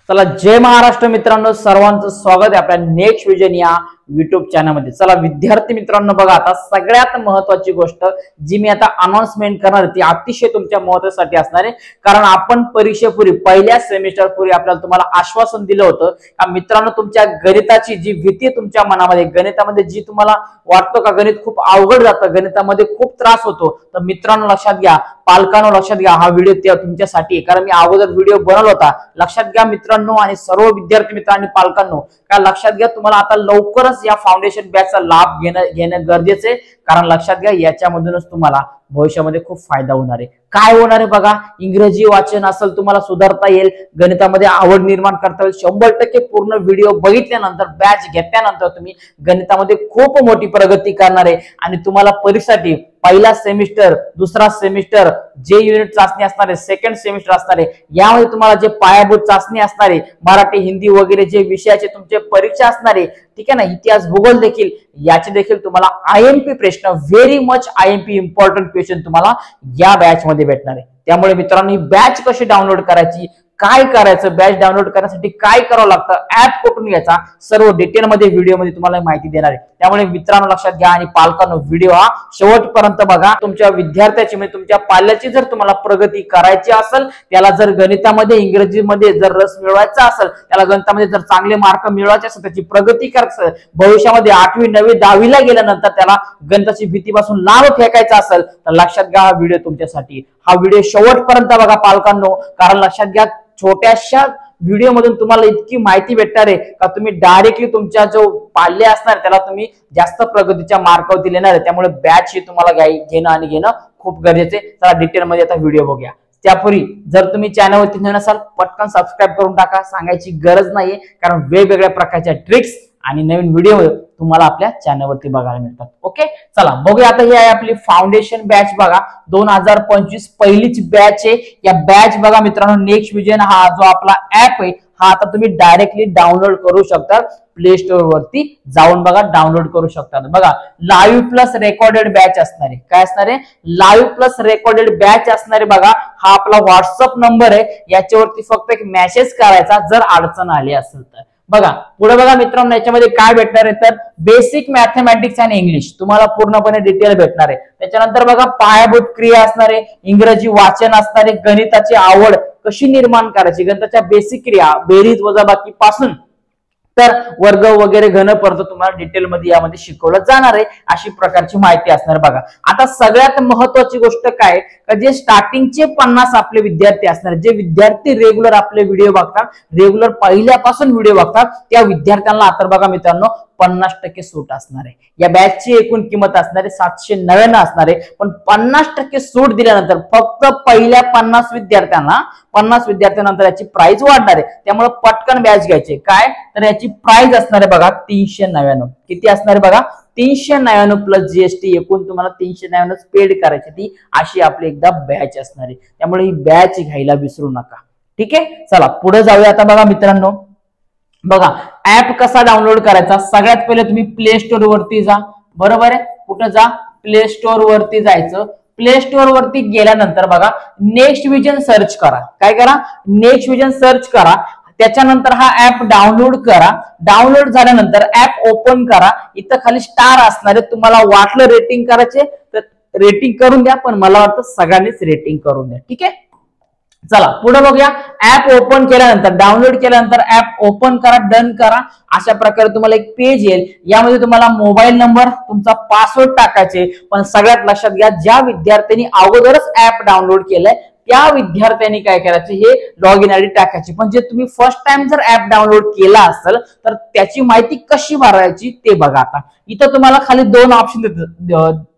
चला जय महाराष्ट्र मित्रांनो, सर्वांचं स्वागत आहे आपल्या नेक्स्ट विजन या युट्यूब चॅनलमध्ये। चला विद्यार्थी मित्रांनो, बघा आता सगळ्यात महत्त्वाची गोष्ट जी मी आता अनाउन्समेंट करणार ती अतिशय तुमच्या महत्त्वासाठी असणार आहे। कारण आपण परीक्षेपूर्वी पहिल्या सेमिस्टर पूर्वी आपल्याला तुम्हाला आश्वासन दिलं होतं का मित्रांनो, तुमच्या गणिताची जी भीती तुमच्या मनामध्ये, गणितामध्ये जी तुम्हाला वाटतो का गणित खूप अवघड जातं, गणितामध्ये खूप त्रास होतो, तर मित्रांनो लक्षात घ्या, पालकांनो लक्षात घ्या, हा व्हिडिओ त्या तुमच्यासाठी आहे। कारण मी अगोदर व्हिडिओ बनवला होता, लक्षात घ्या मित्रांनो आणि सर्व विद्यार्थी मित्रांनी पालकांनो, का लक्षात घ्या तुम्हाला आता लवकरच या फाउंडेशन बॅचचा लाभ घेणं गरजेचं आहे। कारण लक्षात घ्या याच्यामधूनच तुम्हाला भविष्यामध्ये खूप फायदा होणार आहे। काय होणार आहे बघा, इंग्रजी वाचन असेल तुम्हाला सुधारता येईल, गणितामध्ये आवड निर्माण करता येईल। 100% पूर्ण व्हिडिओ बघितल्यानंतर, बॅच घेतल्यानंतर तुम्ही गणितामध्ये खूप मोठी प्रगती करणार आहे आणि तुम्हाला परीक्षेसाठी पहिला सेमिस्टर, दुसरा सेमिस्टर, जे युनिट चाचणी असणार आहे, सेकंड सेमिस्टर असणार आहे, यामध्ये तुम्हाला जे पायाभूत चाचणी असणार आहे, मराठी हिंदी वगैरे जे विषयाचे तुमचे परीक्षा असणार आहे, ठीक आहे ना, इतिहास भूगोल देखील, याचे देखील तुम्हाला आयएमपी प्रश्न, very much IMP important question तुम्हाला या बॅच मध्ये भेटणार आहे। त्यामुळे मित्रांनो ही बॅच कशी डाउनलोड करायची, काय करायचं, बॅच डाउनलोड करण्यासाठी काय करावं लागतं, ऍप कुठून घ्यायचा, सर्व डिटेल मध्ये व्हिडिओ मध्ये तुम्हाला माहिती देणार आहे। त्यामुळे मित्रांनो लक्षात घ्या आणि पालकांनो व्हिडिओ हा शेवटपर्यंत बघा। तुमच्या विद्यार्थ्याची म्हणजे तुमच्या पाल्याची जर तुम्हाला प्रगती करायची असेल, त्याला जर गणितामध्ये, इंग्रजीमध्ये जर रस मिळवायचा असेल, त्याला गणितामध्ये जर चांगले मार्क मिळवायचे असेल, त्याची प्रगती करायचं, भविष्यामध्ये 8वी 9वी 10वी ला गेल्यानंतर त्याला गणिताची भीतीपासून लांब फेकायचा असेल, तर लक्षात घ्या हा व्हिडिओ तुमच्यासाठी। हा व्हिडिओ शेवटपर्यंत बघा पालकांनो, कारण लक्षात घ्या छोट्याशा व्हिडिओ मधून तुम्हाला इतकी माहिती भेटणार आहे का तुम्ही डायरेक्टली तुमच्या जो पाल्य असणार त्याला तुम्ही जास्त प्रगतीच्या मार्कावरती येणार आहे। त्यामुळे बॅच ही तुम्हाला घेणं खूप गरजेचे आहे। चला डिटेल मध्ये आता व्हिडिओ बघूया। त्यापूर्वी जर तुम्ही चॅनलवरती नवीन असाल, पटकन सबस्क्राईब करून टाका, सांगायची गरज नाहीये, कारण वेगवेगळ्या प्रकारच्या ट्रिक्स आणि नवीन व्हिडिओ तुम्हाला आपल्या चॅनलवरती बघायला मिळतात। ओके, चला बघूया। आता ही आहे आपली फाउंडेशन बॅच बघा, 2025 पहिलीच बॅच आहे। या बॅच बघा मित्रांनो, नेक्स्ट विजन हा जो आपला ऍप आहे हा आता तुम्ही डायरेक्टली डाउनलोड करू शकता, प्ले स्टोर वरती जाऊन बघा डाउनलोड करू शकता। बघा लाईव्ह प्लस रेकॉर्डेड बॅच असणार आहे। काय असणार आहे? लाईव्ह प्लस रेकॉर्डेड बॅच असणार आहे। बघा हा आपला व्हॉट्सअप नंबर आहे, याच्यावरती फक्त एक मेसेज करायचा जर अडचण आली असेल तर। बघा पुढे बघा मित्रांनो, याच्यामध्ये काय भेटणार आहे तर बेसिक मॅथमॅटिक्स आणि इंग्लिश तुम्हाला पूर्णपणे डिटेल भेटणार आहे। त्याच्यानंतर बघा पायाभूत क्रिया असणार आहे, इंग्रजी वाचन असणार आहे, गणिताची आवड कशी निर्माण करायची, गणिताच्या बेसिक क्रिया, बेरीज वजाबाकी पासून तर वर्ग वगैरे घनपर्यंत तुम्हाला डिटेल मध्ये यामध्ये शिकवलं जाणार आहे, अशी प्रकारची माहिती असणार। बघा आता सगळ्यात महत्त्वाची गोष्ट काय का, जे स्टार्टिंगचे 50 आपले विद्यार्थी असणार, जे विद्यार्थी रेग्युलर आपले व्हिडिओ बघतात, रेग्युलर पहिल्यापासून व्हिडिओ बघतात, त्या विद्यार्थ्यांना आता बघा मित्रांनो 50% सूट असणार आहे। या बॅचची एकूण किंमत असणार आहे 799 असणार आहे, पण 50% सूट दिल्यानंतर फक्त पहिल्या 50 विद्यार्थ्यांनंतर याची प्राइस वाढणार आहे। त्यामुळे पटकन बॅच घ्यायची। काय तर याची प्राइस असणार आहे बघा 399। किती असणार आहे बघा? 399 प्लस जीएसटी, एकूण तुम्हाला 399 पेड करायची, ती अशी आपली एकदा बॅच असणार आहे। त्यामुळे ही बॅच घ्यायला विसरू नका, ठीक आहे। चला पुढे जाऊया। आता बघा मित्रांनो, बघा ऍप कसा डाउनलोड करायचा। सगळ्यात पहिले तुम्ही प्ले स्टोर वरती जा, बरोबर आहे, कुठे जा, प्ले स्टोर वरती जायचं। प्ले स्टोर वरती गेल्यानंतर बघा नेक्स्ट विजन सर्च करा। काय करा? नेक्स्ट विजन सर्च करा। त्याच्यानंतर हा ऍप डाउनलोड करा। डाउनलोड झाल्यानंतर ऍप ओपन करा। इथं खाली स्टार असणार आहे, तुम्हाला वाटलं रेटिंग करायचे तर रेटिंग करून द्या, पण मला वाटतं सगळ्यांनीच रेटिंग करून द्या, ठीक आहे। चला पुढे बघूया। ऍप ओपन केल्यानंतर, डाउनलोड केल्यानंतर ऍप ओपन करा, डन करा। अशा प्रकारे तुम्हाला एक पेज येईल, यामध्ये तुम्हाला मोबाईल नंबर, तुमचा पासवर्ड टाकायचे। पण सगळ्यात लक्षात घ्या, ज्या विद्यार्थ्यांनी अगोदरच ऍप डाउनलोड केलंय त्या विद्यार्थ्यांनी काय करायचे, हे लॉग इन आयडी टाकायची। पण जे तुम्ही फर्स्ट टाइम जर ऍप डाउनलोड केला असेल तर त्याची माहिती कशी भरायची ते बघा। आता इथं तुम्हाला खाली 2 ऑप्शन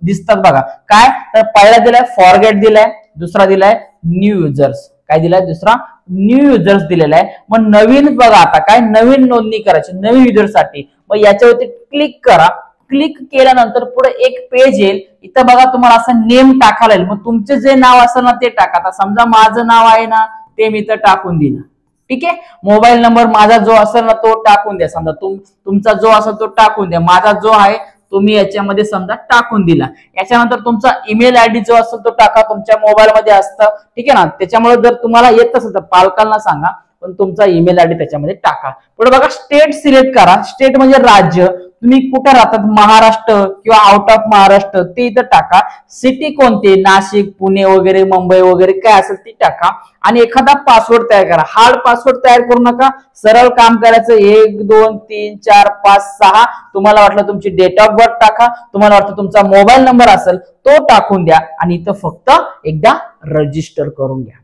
दिसतात बघा। काय तर पहिला दिलाय फॉरगेट दिलाय, दुसरा दिलाय न्यू युजर्स। काय दिलाय? दुसरा न्यू युजर्स दिलेला आहे। मग नवीन बघा, आता काय नवीन नोंदणी करायची नवीन युजर साठी, मग याच्यावरती क्लिक करा। क्लिक केल्यानंतर पुढे एक पेज येईल, इथं बघा तुम्हाला असं नेम टाकायला येईल। मग तुमचे जे नाव असेल ना ते टाका। आता समजा माझं नाव आहे ना, ते मी इथं टाकून दिलं, ठीक आहे। मोबाईल नंबर माझा जो असेल ना तो टाकून द्या, समजा तुमचा जो असेल तो टाकून द्या। माझा जो आहे तुम्ही याच्यामध्ये समजा टाकून दिला। याच्यानंतर तुमचा ईमेल आयडी जो असेल तो टाका, तुमच्या मोबाईल मध्ये असतं, ठीक आहे ना। त्याच्यामुळे जर तुम्हाला येत असेल तर पालकांना सांगा, पण तुमचा ईमेल आयडी त्याच्यामध्ये टाका. पुढे बघा स्टेट सिलेक्ट करा. स्टेट म्हणजे राज्य, तुम्ही कुठे राहतात, महाराष्ट्र किंवा आउट ऑफ महाराष्ट्र ते इथं टाका. सिटी कोणते, नाशिक, पुणे वगैरे, मुंबई वगैरे काय असेल ती टाका. आणि एखादा पासवर्ड तयार करा. हार्ड पासवर्ड तयार करू नका, सरळ काम करायचं. 1 2 3 4 5 6 तुम्हाला वाटलं तुमची डेट ऑफ बर्थ टाका, तुम्हाला वाटतं तुमचा मोबाईल नंबर असेल तो टाकून द्या आणि इथं फक्त एकदा रजिस्टर करून घ्या.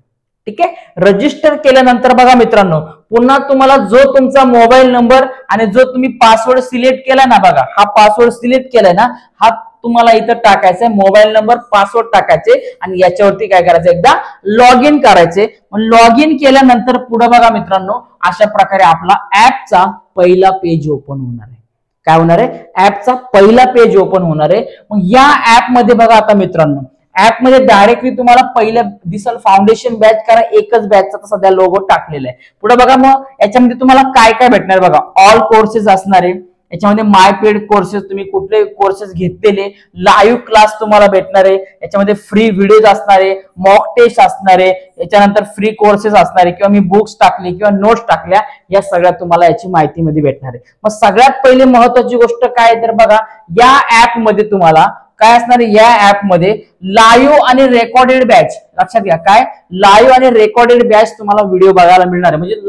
ठीक आहे. रजिस्टर केल्यानंतर बघा मित्रांनो, पुन्हा तुम्हाला जो तुमचा मोबाईल नंबर आणि जो तुम्ही पासवर्ड सिलेक्ट केला ना, बघा हा पासवर्ड सिलेक्ट केलाय ना, हा तुम्हाला इथं टाकायचा आहे. मोबाईल नंबर, पासवर्ड टाकायचे आणि याच्यावरती काय करायचं, एकदा लॉग इन करायचे. लॉग इन केल्यानंतर पुढे बघा मित्रांनो, अशा प्रकारे आपला ऍपचा पहिला पेज ओपन होणार आहे. काय होणार आहे, ऍपचा पहिला पेज ओपन होणार आहे. मग या ऍप मध्ये बघा आता मित्रांनो, ऍप मध्ये डायरेक्टली तुम्हाला पहिलं दिसल फाउंडेशन बॅच, कारण एकच बॅचचा सध्या लोगो टाकलेला आहे. पुढे बघा मग याच्यामध्ये तुम्हाला काय काय भेटणार बघा. ऑल कोर्सेस असणार आहे याच्यामध्ये, माय पेड कोर्सेस, तुम्ही कुठले कोर्सेस घेतलेले, लाईव्ह क्लास तुम्हाला भेटणार आहे याच्यामध्ये, फ्री व्हिडिओज असणार आहे, मॉक टेस्ट असणार आहे, याच्यानंतर फ्री कोर्सेस असणार आहे, किंवा मी बुक्स टाकले किंवा नोट्स टाकल्या, या सगळ्या तुम्हाला याची माहिती मध्ये भेटणार आहे. मग सगळ्यात पहिली महत्वाची गोष्ट काय तर बघा, या ऍप मध्ये तुम्हाला काय असणार आहे, या ऍप मध्ये लाईव्ह आणि रेकॉर्डेड बॅच, लक्षात घ्या काय, लाईव्ह आणि रेकॉर्डेड बॅच तुम्हाला व्हिडिओ बघायला मिळणार आहे. म्हणजे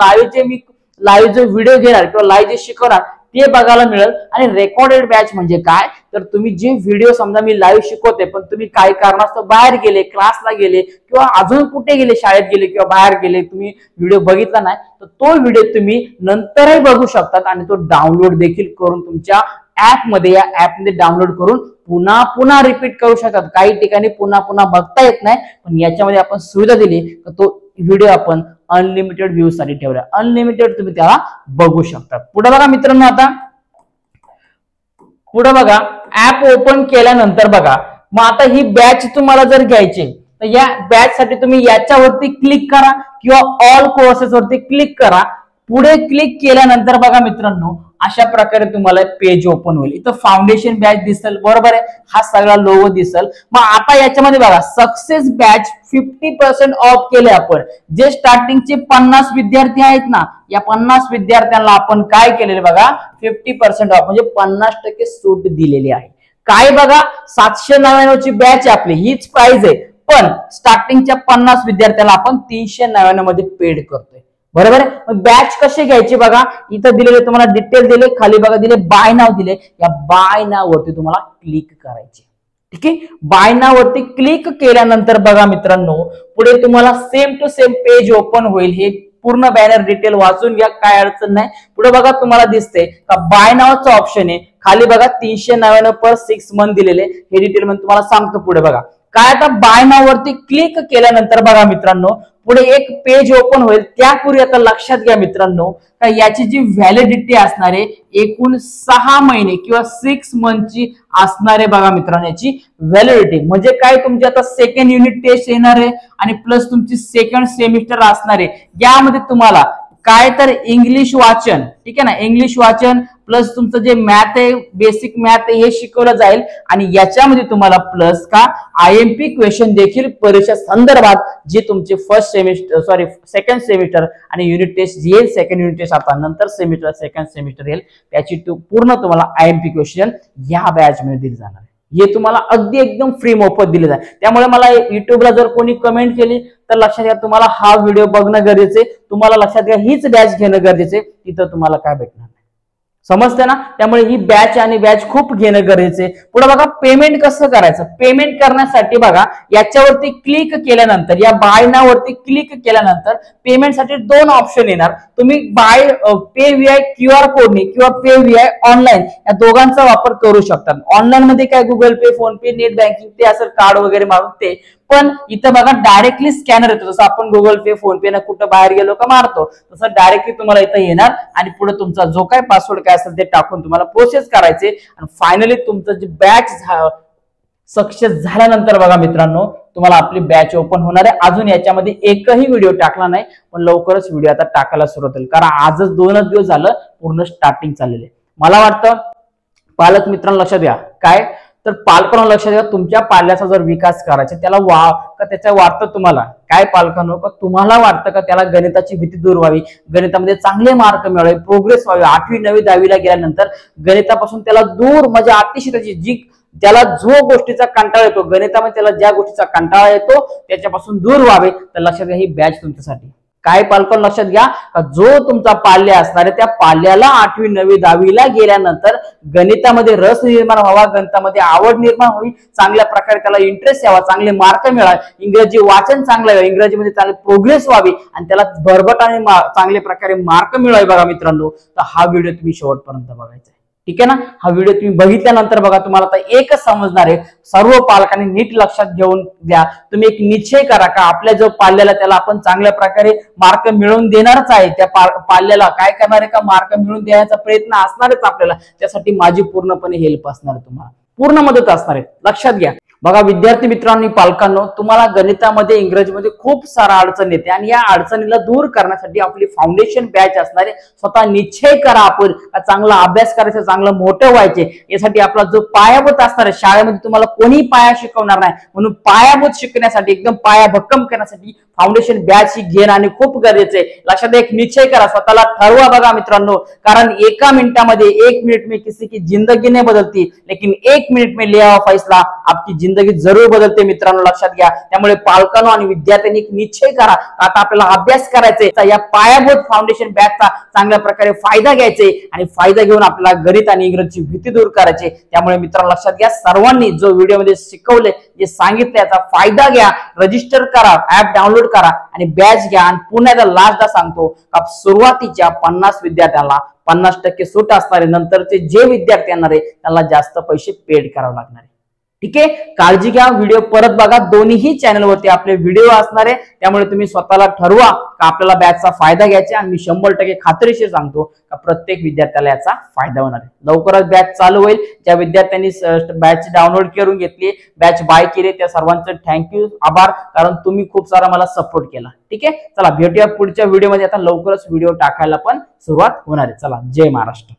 लाईव्ह जो व्हिडिओ घेणार किंवा लाईव्ह जे शिकवणार ते बघायला मिळेल. आणि रेकॉर्डेड बॅच म्हणजे काय, तर तुम्ही जे व्हिडिओ, समजा मी लाईव्ह शिकवते पण तुम्ही काही कारणास्तव बाहेर गेले, क्लासला गेले किंवा अजून कुठे गेले, शाळेत गेले किंवा बाहेर गेले, तुम्ही व्हिडिओ बघितला नाही, तर तो व्हिडिओ तुम्ही नंतरही बघू शकतात आणि तो डाउनलोड देखील करून तुमच्या ऍप मध्ये, या ऍप मध्ये डाउनलोड करून पुन्हा पुन्हा रिपीट करू शकतात. काही ठिकाणी पुन्हा पुन्हा बघता येत नाही, पण याच्यामध्ये आपण सुविधा दिली तर तो व्हिडिओ आपण अनलिमिटेड व्ह्यू साठी ठेवला, अनलिमिटेड तुम्ही त्याला बघू शकता. पुढे बघा मित्रांनो, आता पुढे बघा ऍप ओपन केल्यानंतर बघा, मग आता ही बॅच तुम्हाला जर घ्यायची तर या बॅच साठी तुम्ही याच्यावरती क्लिक करा किंवा ऑल कोर्सेस वरती क्लिक करा. पुढे क्लिक केल्यानंतर बघा मित्रांनो, अशा प्रकारे तुम्हाला पेज ओपन होईल. इथं फाउंडेशन बॅच दिसेल, बरोबर आहे, हा सगळा लोगो दिसेल. मग आता याच्यामध्ये बघा सक्सेस बॅच 50% ऑफ केले आपण. जे स्टार्टिंगचे 50 विद्यार्थी आहेत ना, या 50 विद्यार्थ्यांना आपण काय केलेले बघा, 50% ऑफ म्हणजे 50% सूट दिलेली आहे. काय बघा, 799 ची बॅच आपली, हीच प्राइस आहे, पण स्टार्टिंगच्या 50 विद्यार्थ्याला आपण 399 मध्ये पेड करतोय, बरोबर आहे. मग बॅच कशी घ्यायची बघा, इथं दिलेले तुम्हाला डिटेल दिले, खाली बघा दिले बाय नाव दिले, या बाय नाव वरती तुम्हाला क्लिक करायचे. ठीक आहे, बाय नाव वरती क्लिक केल्यानंतर बघा मित्रांनो, पुढे तुम्हाला same to same page open होईल. हे पूर्ण बॅनर डिटेल वाचून घ्या, काय अडचण नाही. पुढे बघा तुम्हाला दिसते का बाय नावचं ऑप्शन आहे, खाली बघा 399 पर 6 मंथ दिलेले, हे डिटेल मध्ये तुम्हाला सांगतो. पुढे बघा काय, आता बाय नाव वरती क्लिक केल्यानंतर बघा मित्रांनो, पुढे एक पेज ओपन होईल. त्यापूर्वी आता लक्षात घ्या मित्रांनो, का याची जी व्हॅलिडिटी असणार आहे एकूण 6 महिने किंवा 6 मंथची असणार आहे. बघा मित्रांनो, याची व्हॅलिडिटी म्हणजे काय, तुमची आता सेकंड युनिट टेस्ट येणार आहे आणि प्लस तुमची सेकंड सेमिस्टर असणार आहे. यामध्ये तुम्हाला काय तर इंग्लिश वाचन, ठीक आहे ना, इंग्लिश वाचन प्लस तुमचं जे मॅथ आहे, बेसिक मॅथ आहे, हे शिकवलं जाईल. आणि याच्यामध्ये तुम्हाला प्लस का IMP क्वेश्चन देखील परीक्षा संदर्भात, जे तुमचे सेकंड सेमिस्टर आणि युनिट टेस्ट जे येईल, सेकंड युनिट टेस्ट आता नंतर सेमिस्टर, सेकंड सेमिस्टर येईल, त्याची पूर्ण तुम्हाला IMP क्वेश्चन या बॅच मध्ये दिले जाणार आहे. हे तुम्हाला अगदी एकदम फ्री मोफत दिले जाईल. त्यामुळे मला युट्यूबला जर कोणी कमेंट केली तर लक्षात घ्या, तुम्हाला हा व्हिडिओ बघणं गरजेचे, तुम्हाला लक्षात घ्या हीच बॅच घेणं गरजेचे. तिथं तुम्हाला काय भेटणार, समजते ना. त्यामुळे ही बॅच आणि बॅच खूप घेणं गरजेचे. पुढे बघा पेमेंट कसं करायचं. पेमेंट करण्यासाठी बघा याच्यावरती क्लिक केल्यानंतर, या बाय नाव वरती क्लिक केल्यानंतर पेमेंटसाठी 2 ऑप्शन येणार. तुम्ही पे व्हीआय QR कोडने किंवा पे व्हीआय ऑनलाईन, या दोघांचा वापर करू शकता. ऑनलाईन मध्ये काय गुगल पे, फोन पे, नेट बँकिंग ते असेल, कार्ड वगैरे मारून ते, पण इथं बघा डायरेक्टली स्कॅनर येतो. जसं आपण गुगल पे, फोन पे ना कुठं बाहेर गेलो का मारतो, तसं डायरेक्टली तुम्हाला इथं येणार आणि पुढे तुमचा जो काय पासवर्ड काय असेल ते टाकून तुम्हाला प्रोसेस करायचे. आणि फायनली तुमचं जे बॅच सक्सेस झाल्यानंतर बघा मित्रांनो, तुम्हाला आपली बॅच ओपन होणार आहे. अजून याच्यामध्ये एकही व्हिडिओ टाकला नाही, पण लवकरच व्हिडिओ आता टाकायला सुरुवात होईल, कारण आजच 2च दिवस झालं पूर्ण स्टार्टिंग चाललेले. मला वाटतं पालक मित्रांनो लक्षात घ्या, काय तर पालकांना लक्षात घ्या, तुमच्या पाल्याचा जर विकास करायचा त्याला त्याच्या वाटतं तुम्हाला काय पालकांनो का तुम्हाला वाटतं का त्याला गणिताची भीती दूर व्हावी, गणितामध्ये चांगले मार्क मिळावे, प्रोग्रेस व्हावी, 8वी 9वी 10वीला गेल्यानंतर गणितापासून त्याला दूर म्हणजे अतिशय त्याची जी त्याला जो गोष्टीचा कंटाळा येतो गणितामध्ये त्याला ज्या गोष्टीचा कंटाळा येतो त्याच्यापासून दूर व्हावे, तर लक्षात घ्या ही बॅच तुमच्यासाठी. काय पालकांना लक्षात घ्या का जो तुमचा पाल्य असणार आहे त्या पाल्याला 8वी 9वी 10वीला गेल्यानंतर गणितामध्ये रस निर्माण व्हावा, गणितामध्ये आवड निर्माण व्हावी, चांगल्या प्रकारे त्याला इंटरेस्ट यावा, चांगले मार्क मिळावे, इंग्रजी वाचन चांगलं व्हावे, इंग्रजीमध्ये चांगली प्रोग्रेस व्हावी आणि त्याला भरभराटीने चांगल्या प्रकारे मार्क मिळावे. बघा मित्रांनो, तर हा व्हिडिओ तुम्ही शेवटपर्यंत बघायचा. ठीक आहे ना. हा व्हिडिओ तुम्ही बघितल्यानंतर बघा तुम्हाला आता एकच समजणार आहे, सर्व पालकांनी नीट लक्षात घेऊन द्या. तुम्ही एक निश्चय करा का आपल्या जो पाल्याला त्याला आपण चांगल्या प्रकारे मार्क मिळवून देणारच आहे, त्या पाल्याला काय करणार आहे का मार्क मिळवून देण्याचा प्रयत्न असणारच आपल्याला, त्यासाठी माझी पूर्णपणे हेल्प असणार, तुम्हाला पूर्ण मदत असणार आहे. लक्षात घ्या. बघा विद्यार्थी मित्रांनी पालकांनो, तुम्हाला गणितामध्ये इंग्रजीमध्ये खूप सारा अडचण येते आणि या अडचणीला दूर करण्यासाठी आपली फाउंडेशन बॅच असणारे. स्वतः निश्चय करा आपण चांगला अभ्यास करायचा, चांगलं मोठं व्हायचे, यासाठी आपला जो पायाभूत असणार आहे, शाळेमध्ये तुम्हाला कोणी पाया शिकवणार नाही, म्हणून पायाभूत शिकण्यासाठी एकदम पाया भक्कम करण्यासाठी फाउंडेशन बॅच ही घेणं आणि खूप गरजेचं आहे. लक्षात एक निश्चय करा, स्वतःला ठरवा. बघा मित्रांनो, कारण 1 मिनिटामध्ये 1 मिनिट में किसी की जिंदगी नहीं बदलती, लेकिन 1 मिनिट में लिया हुआ फैसला आपकी जिंदगी जरूर बदलते. मित्रांनो लक्षात घ्या. त्यामुळे पालकांनो आणि विद्यार्थ्यांनी एक निश्चय करा, आता आपल्याला अभ्यास करायचा, या पायाभूत फाउंडेशन बॅचचा चांगल्या प्रकारे फायदा घ्यायचे आणि फायदा घेऊन आपल्याला गणित आणि इंग्रजीची भीती दूर करायची. त्यामुळे मित्रांनो लक्षात घ्या, सर्वांनी जो व्हिडिओमध्ये शिकवले जे सांगितले याचा फायदा घ्या, रजिस्टर करा, ऍप डाउनलोड करा आणि बॅच घ्या. आणि पुन्हा एकदा लास्टला सांगतो का सुरुवातीच्या 50 विद्यार्थ्यांना 50% सूट असणार आहे, नंतरचे जे विद्यार्थी येणार आहे त्यांना जास्त पैसे पेड करावे लागणार आहे. ठीक आहे, काळजी घ्या. व्हिडिओ परत बघा, दोन्ही चॅनलवरती आपले व्हिडिओ असणार आहे, त्यामुळे तुम्ही स्वतःला ठरवा का आपल्याला बॅचचा फायदा घ्यायचा. आणि मी 100% खात्रीशीर सांगतो का प्रत्येक विद्यार्थ्याला याचा फायदा होणार आहे. लवकरच बॅच चालू होईल. ज्या विद्यार्थ्यांनी बॅच डाउनलोड करून घेतली, बॅच बाय केली, त्या सर्वांचं थँक्यू, आभार, कारण तुम्ही खूप सारा मला सपोर्ट केला. ठीक आहे, चला भेटूया पुढच्या व्हिडिओमध्ये. आता लवकरच व्हिडिओ टाकायला पण सुरुवात होणार आहे. चला, जय महाराष्ट्र.